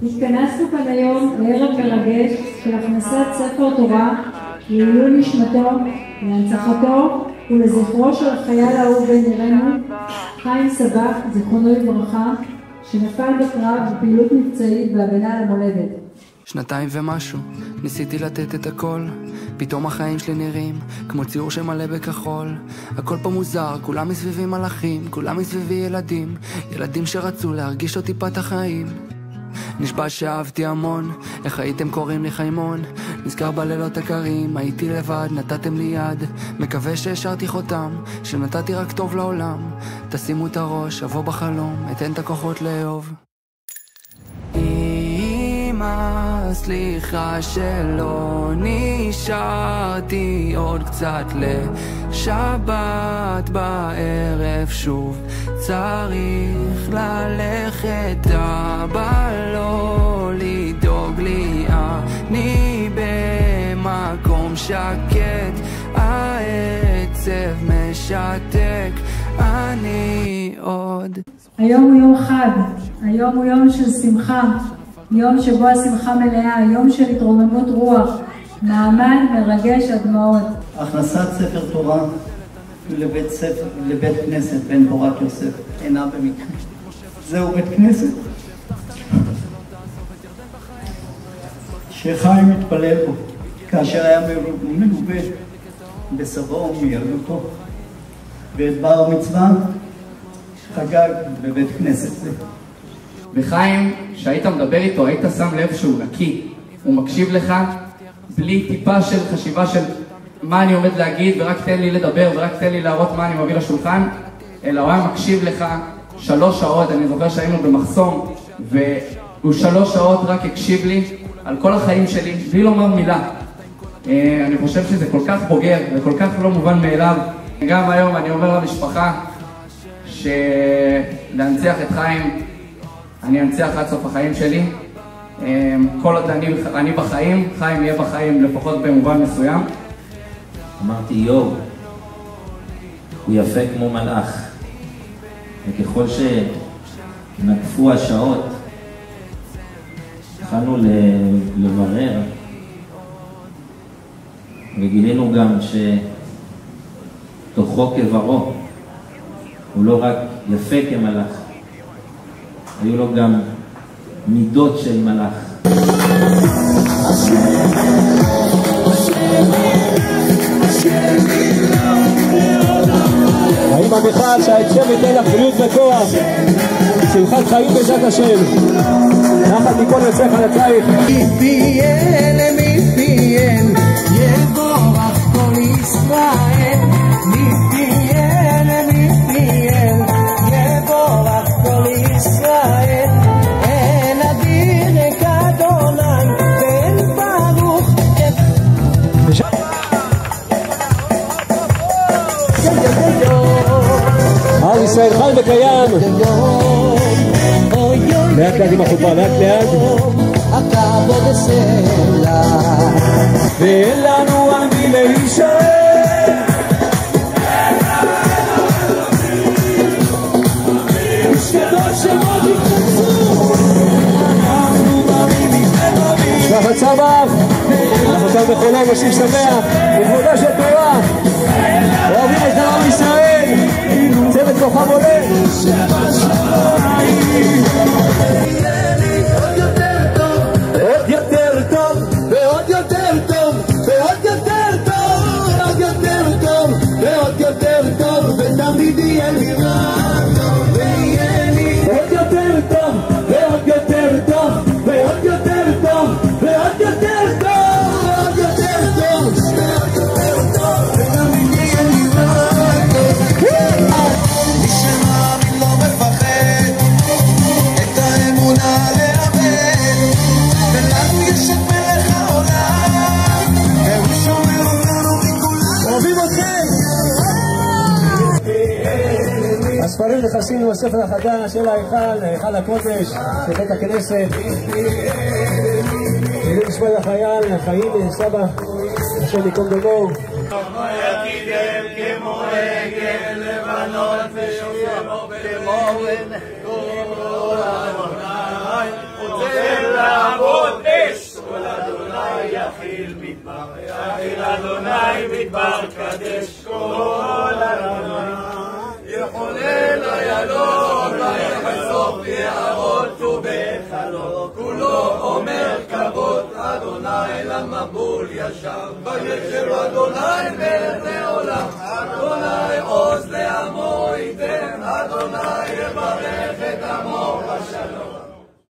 התכנסנו כאן היום לערב מרגש של הכנסת ספר תורה לעילוי נשמתו, להנצחתו ולזכרו של החייל האהוב בן עירנו, חיים סבח, זיכרונו לברכה, שנפל בקרב בפעילות מבצעית בהגנה על המולדת. 2 ומשהו, ניסיתי לתת את הכל, פתאום החיים שלי נראים כמו ציור שמלא בכחול. הכל פה מוזר, כולם מסביבי מלאכים, כולם מסביבי ילדים, ילדים שרצו להרגיש אותי טיפת החיים. נשבע שאהבתי המון, איך הייתם קוראים לי חיימון, נזכר בלילות הקרים, הייתי לבד, נתתם לי יד, מקווה שהשארתי חותם, שנתתי רק טוב לעולם. תשימו את הראש, אבוא בחלום, אתן את הכוחות לאהוב. אמא, סליחה שלא נשארתי עוד קצת לשבת בערב, שוב צריך ללכת, אבא לא לדאוג לי, אני במקום שקט, העצב משתק, אני עוד. היום הוא יום חג, היום הוא יום של שמחה, יום שבו השמחה מלאה, יום של התרוממות רוח, מעמד מרגש עד דמעות. הכנסת ספר תורה לבית כנסת בן פורת יוסף אינה במקרה. זהו בית כנסת שחיים מתפלל בו כאשר היה מלווה בסבו ומילדותו, ואת בר מצווה חגג בבית כנסת זה. וחיים, שהיית מדבר איתו, היית שם לב שהוא נקי, הוא מקשיב לך בלי טיפה של חשיבה של מה אני עומד להגיד, ורק תן לי לדבר, ורק תן לי להראות מה אני מביא לשולחן, אלא הוא היה מקשיב לך 3 שעות. אני זוכר שהיינו במחסום, והוא 3 שעות רק הקשיב לי על כל החיים שלי, בלי לומר מילה. אני חושב שזה כל כך בוגר, וכל כך לא מובן מאליו. גם היום אני אומר למשפחה, שלהנציח את חיים, אני אנציח עד סוף החיים שלי. כל עוד אני בחיים, חיים יהיה בחיים לפחות במובן מסוים. אמרתי, יו, הוא יפה כמו מלאך. וככל שנקפו השעות, התחלנו לברר, וגילינו גם שתוכו כברו, הוא לא רק יפה כמלאך, היו לו גם מידות של מלאך. האם המיכל שההקשב ייתן לך בריאות וכוח, שמחת חיים בעזרת השם, נחת מכל יוצאך לצייך. מפיהם למפיהם יבורך כל ישראל, מפיהם למפיהם יבורך כל ישראל, אין אדיר כ'אדוני ואין ברוך עם ישראל חי וקיים. לאט לאט עם החופה, לאט לאט. הכבוד הסלע ואין לנו על מי להישאר, שקדוש שמות יתנצו, אנחנו מאמינים ורבים. משפחת סבח, אנחנו כאן בחולה, מושיב שמח לכבודה של תורה, אוהבים את עם ישראל, צוות כוכב עולה. עוד יותר טוב ועוד יותר טוב ועוד יותר טוב ועוד יותר טוב ועוד יותר טוב, ותמיד יהיה לי רע ויהיה לי עוד יותר טוב ועוד יותר טוב ועוד יותר טוב ועוד יותר טוב ועוד יותר טוב ועוד יותר טוב, ותמיד יהיה לי רע. מי שמאמין לא מפחד את האמונה לאבד, ולנו יש את מלך העולם והוא שומר אותנו מכולם. אוהבים אתכם. הספרים נכנסים לספר החדש של ההיכל הקודש של בית הכנסת. עילוי נשמת החייל חיים סבא, השם ייקום דמו. יקידם כמו עגל לבנות ושירו במורן, כל אדוני עוזר ויאכיל מדבר, ויאכיל אדוני מדבר קדש כל אדוני. יחולל איילון ויחשוף יערות ובחלון, כולו אומר כבוד אדוני למבול ישר, וישב אדוני מלך